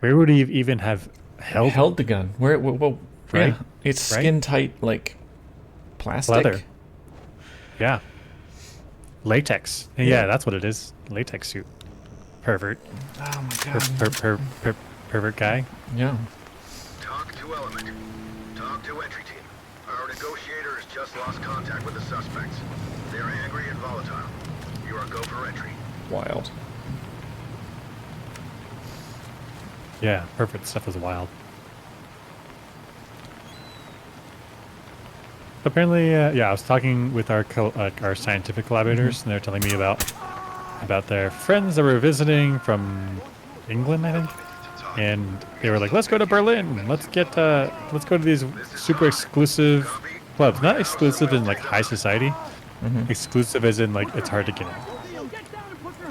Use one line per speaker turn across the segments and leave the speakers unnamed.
Where would he even have held
the gun. Where? Well,
right?
yeah, it's
Right?
skin tight, like plastic.
Leather. Yeah. Latex. Yeah, that's what it is. Latex suit. Pervert.
Oh my
Per,
god.
per, per, per, pervert guy.
Yeah.
Talk to Element. Talk to entry team. Our negotiator has just lost contact with the suspects. They are angry and volatile. You are go for entry.
Wild.
Yeah, pervert stuff is wild. Apparently, yeah, I was talking with our scientific collaborators, and they're telling me about their friends that were visiting from England, I think, and they were like, "Let's go to Berlin. Let's go to these super exclusive clubs. Not exclusive in like high society, exclusive as in like it's hard to get in."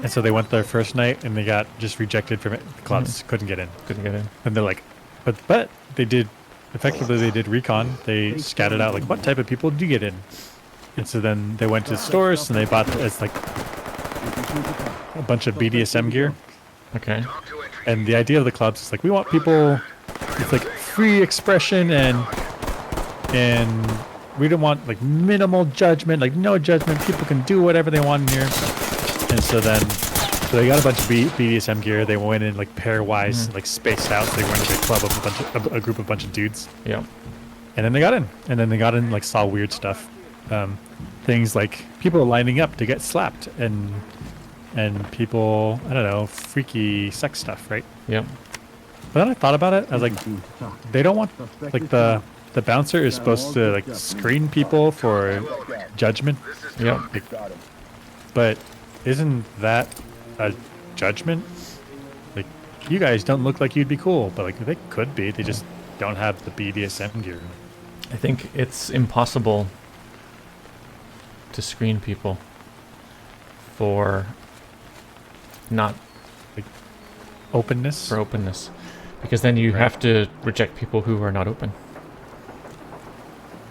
And so they went their first night, and they got just rejected from it. Clubs couldn't get in.
Couldn't get in.
And they're like, but they did. Effectively, they did recon. They scattered out like what type of people do get in, and so then they went to stores and they bought it's like a bunch of BDSM gear.
Okay.
And the idea of the clubs is like we want people with like free expression and we don't want like minimal judgment, like no judgment. People can do whatever they want in here. And so they got a bunch of BDSM gear. They went in like pairwise, like spaced out. So they went to a club of a group of bunch of dudes.
Yeah.
And then they got in. And then they got in, like saw weird stuff, things like people lining up to get slapped and people, I don't know, freaky sex stuff, right?
Yeah.
But then I thought about it. I was like, they don't want like the bouncer is supposed to like screen people for judgment.
Yeah.
Like, but isn't that a judgment? Like, you guys don't look like you'd be cool, but like they could be. They just don't have the BDSM gear.
I think it's impossible to screen people for not
Openness.
for openness, because then you have to reject people who are not open.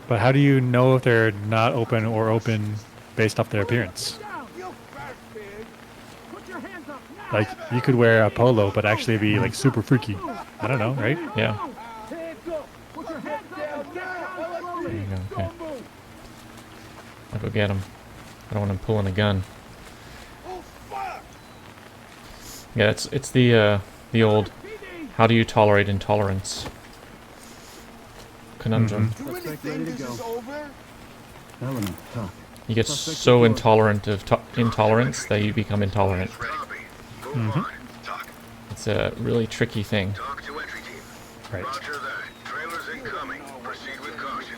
But how do you know if they're not open or open based off their appearance? Like, you could wear a polo, but actually be like super freaky. I don't know, right?
Yeah. There you go. Okay. I'll go get him. I don't want him pulling a gun. Yeah, it's the old how do you tolerate intolerance conundrum. You get so intolerant of intolerance that you become intolerant. It's a really tricky thing.
Right.
Roger that. Trailers incoming. Proceed with caution.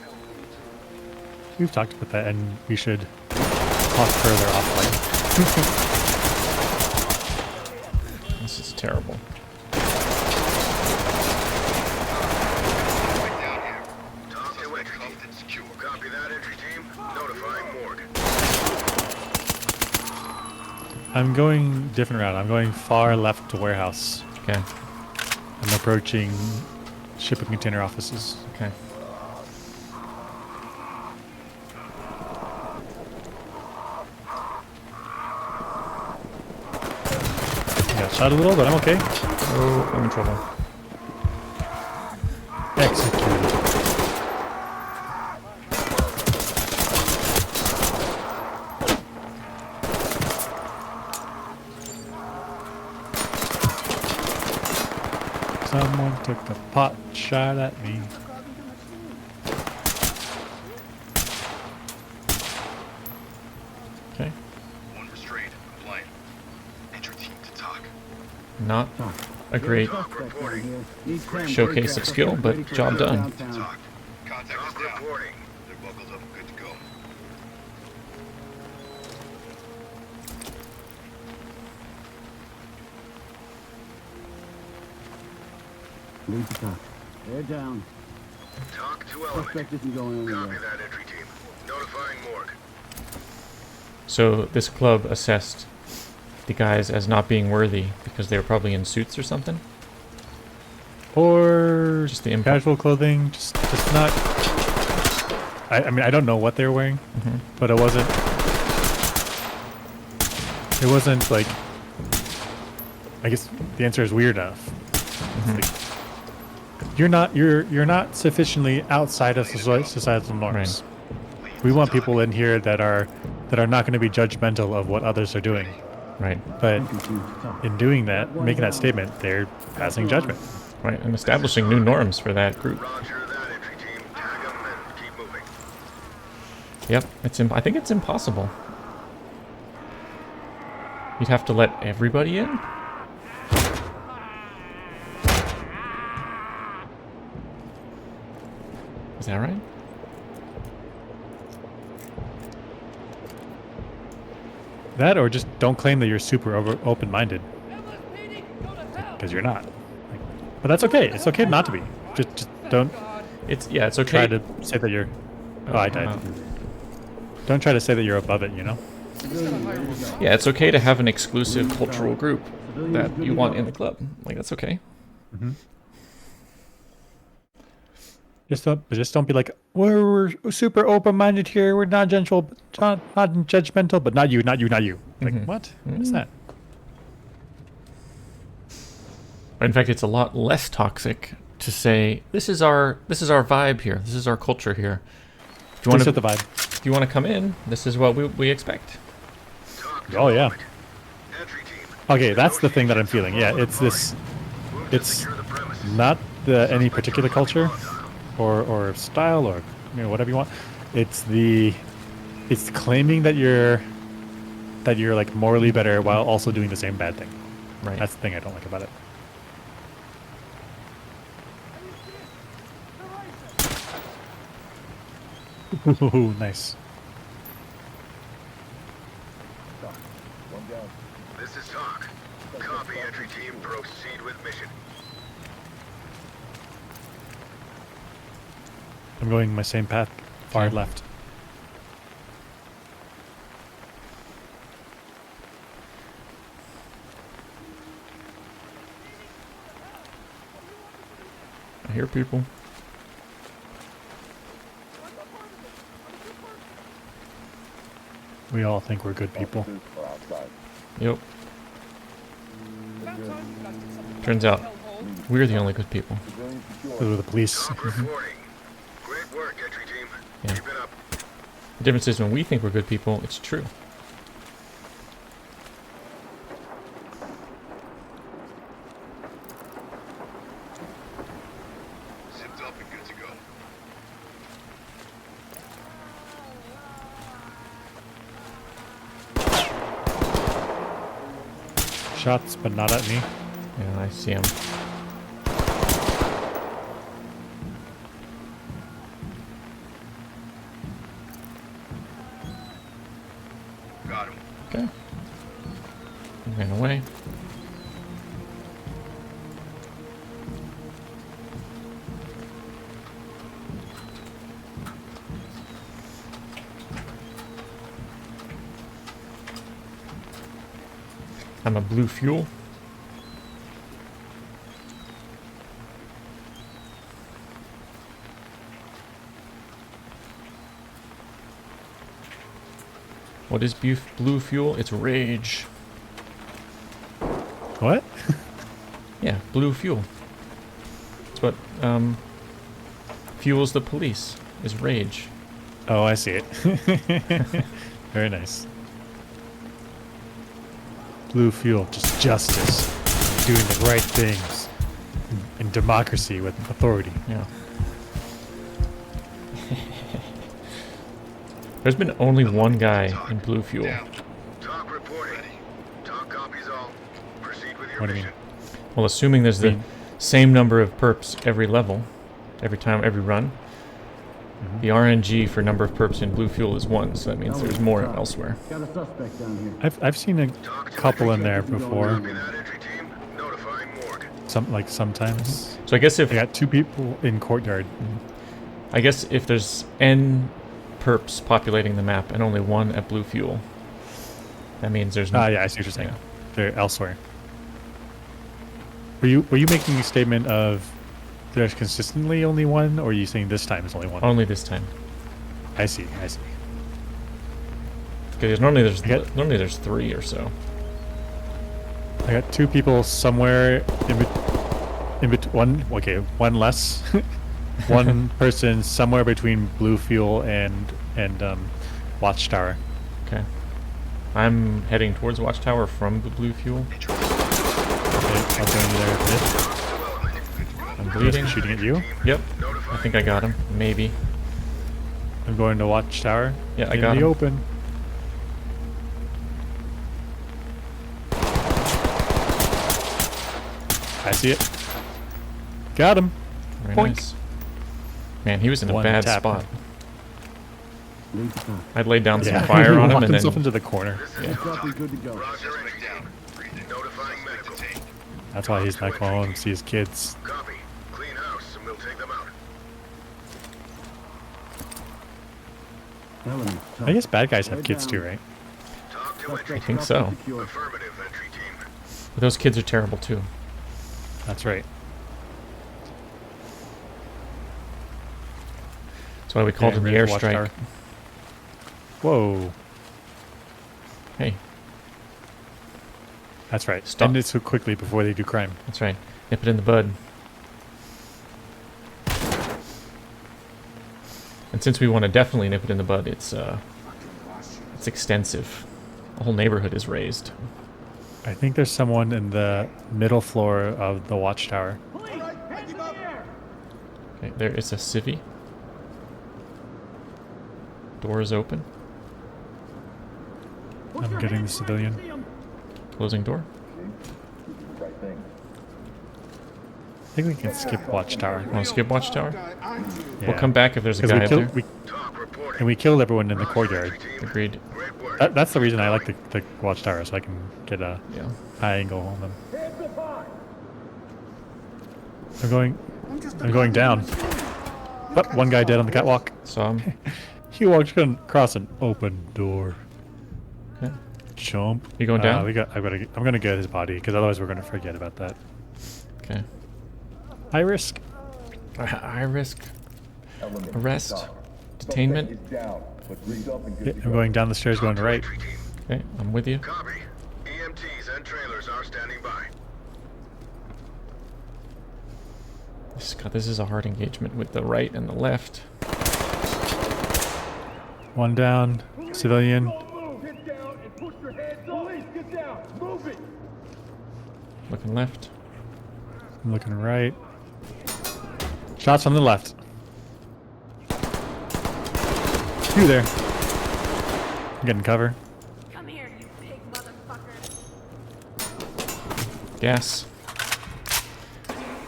We've talked about that, and we should talk further offline.
This is terrible.
Talk to entry team. Copy that, entry team. Notifying morgue.
I'm going different route. I'm going far left to warehouse.
Okay.
I'm approaching shipping container offices.
Okay.
Got shot a little, but I'm okay.
Oh, I'm in trouble.
Executed. Someone took a pot shot at me.
Okay.
One restrained. Compliant. Entry team to talk.
Not a great
Reporting.
showcase of skill, but job done.
Talk. Contact is down. Reporting. They're buckled up. Good to go.
Lead to talk. They're down.
Talk to Element.
Suspect isn't going
Copy
anywhere.
that, entry team. Notifying morgue.
So this club assessed the guys as not being worthy because they were probably in suits or something.
Or
Just the
casual clothing, just not. I mean, I don't know what they were wearing, but it wasn't. It wasn't like. I guess the answer is weird enough. You're not sufficiently outside of societal norms. We want people in here that are not going to be judgmental of what others are doing.
Right.
But in doing that, making that statement, they're passing judgment.
Right, and establishing new norms for that group.
Roger that, entry team. Tag them and keep moving.
Yep, I think it's impossible. You'd have to let everybody in? Is that right?
That, or just don't claim that you're super open-minded, because you're not. But that's okay. It's okay not to be. Just don't
It's okay.
try to say that you're. Oh, I died. Don't try to say that you're above it. You know.
Yeah, it's okay to have an exclusive cultural group that you want in the club. Like, that's okay.
Just don't be like we're super open-minded here. We're not judgmental, but not you. Like what? What is that?
In fact, it's a lot less toxic to say this is our vibe here. This is our culture here. If you want
Set the vibe.
if you want to come in, this is what we expect.
Oh yeah.
Entry team.
Okay, that's the thing that I'm feeling. Yeah, it's this. It's
Secure the premises.
not any particular culture or style or whatever you want. It's claiming that you're like morally better while also doing the same bad thing.
Right.
That's the thing I don't like about it. Ooh, nice.
This is talk. Copy, entry team. Proceed with mission.
I'm going my same path, far
Okay.
left.
I hear people.
We all think we're good people.
Yep. Turns out we're the only good people.
Those are the police.
Talk reporting. Great work, entry team.
Yeah.
Keep it up.
The difference is when we think we're good people, it's true.
Zipped up and good to go.
Shots, but not at me.
Yeah, I see him.
Got him.
Okay. He ran away. I'm a blue fuel. What is blue fuel? It's rage.
What?
Yeah, blue fuel. It's what fuels the police, is rage.
Oh, I see it. Very nice. Blue fuel, just justice, doing the right things, and democracy with authority.
Yeah. There's been only one guy in blue fuel.
Down. Talk reporting. Talk copies all. Proceed with your
What do you
mission.
Well, assuming there's the same number of perps every level, every time, every run, the RNG for number of perps in blue fuel is 1, so that means there's more elsewhere.
Got a suspect down here.
I've seen a couple in there before.
Copy that, entry team. Notifying morgue.
Sometimes.
So I guess
I got 2 people in courtyard.
if there's n perps populating the map and only 1 at blue fuel, that means there's no.
Yeah, I see what you're saying.
Yeah.
They're elsewhere. Were you making a statement of there's consistently only 1, or are you saying this time is only 1?
Only this time,
I see.
because normally
Okay.
there's 3 or so.
I got 2 people somewhere in in between one. Okay, one less. One person somewhere between blue fuel and watchtower.
Okay. I'm heading towards Watchtower from the blue fuel.
Okay, I'll join you there. a bit.
I'm bleeding.
Shooting at you.
Yep. I think I got him. Maybe.
I'm going to watchtower.
Yeah, I
in
got
the
him.
open. I see it. Got him.
Very
Boink.
nice. Man, he was in a
One
bad
tap.
spot.
Lead to top.
I'd laid down
Yeah,
some fire
he
on him
walked
and
himself
then
into the corner.
Looks like we're good to go.
Roger, entry team. Notifying medical.
That's why he's not going home to see his kids.
Copy. Clean house, and we'll take them out.
Element, top.
I guess bad guys have kids too, right?
Talk to
Suspect
entry
I think
team.
so.
secure.
Affirmative, entry team.
But those kids are terrible too.
That's right.
That's why we called
Yeah,
in the
ready for watchtower.
airstrike.
Whoa.
Hey,
That's right.
Stop.
End it so quickly before they do crime.
that's right. Nip it in the bud. And since we want to definitely nip it in the bud, it's extensive. The whole neighborhood is raised.
I think there's someone in the middle floor of the watchtower.
Okay, there is a civvy. Door is open.
I'm getting the civilian.
Closing door.
I think we can skip watchtower.
Want to skip Watchtower?
Yeah.
We'll come back if there's a
'Cause
guy
we
up
killed,
there.
we,
Talk reporting.
and we killed everyone in the
Roger,
courtyard.
entry team.
Agreed.
Great work.
That's the reason I like the watchtower, so I can get a
Yeah.
high angle on them. I'm going down. Oh, one guy dead on the catwalk.
Saw him.
He walked across an open door.
Okay.
Chomp.
You going down?
I'm gonna get his body because otherwise we're gonna forget about that.
Okay.
High risk.
I risk arrest, detainment.
Yeah, I'm going down the stairs, going right.
Entry team.
Okay, I'm with you.
Copy. EMTs and trailers are standing by.
God, this is a hard engagement with the right and the left.
One down. Civilian.
Looking left.
I'm looking right. Shots on the left. You there? I'm getting cover.
Come here, you pig motherfucker.
Gas.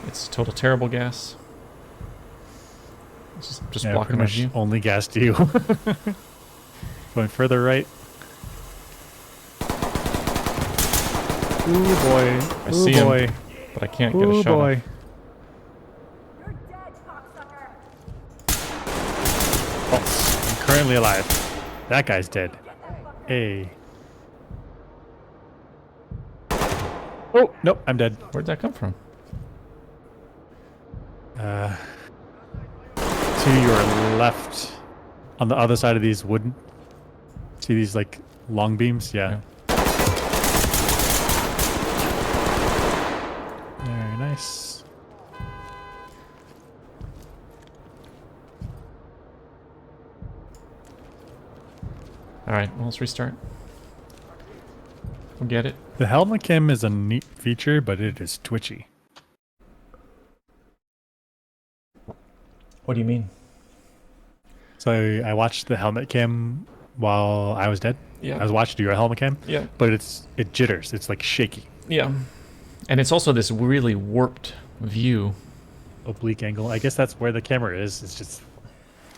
It's total terrible gas. Just
Yeah,
blocking
pretty
my
much
view.
only gassed you. Going further right. Ooh boy.
I
Ooh
see
boy.
him, but I can't get a
Ooh
shot.
boy.
Off.
You're dead, cocksucker.
Oh, I'm currently alive. That guy's dead. Hey. Oh, nope, I'm dead.
Where'd that come from?
To your left. On the other side of these wooden. See these like long beams? Yeah. Very nice.
Alright, well, let's restart. We'll get it.
The helmet cam is a neat feature, but it is twitchy.
What do you mean?
So I watched the helmet cam while I was dead.
Yeah.
I was watching your helmet cam.
Yeah.
But it jitters. It's like shaky.
Yeah. And it's also this really warped view.
Oblique angle. I guess that's where the camera is. It's just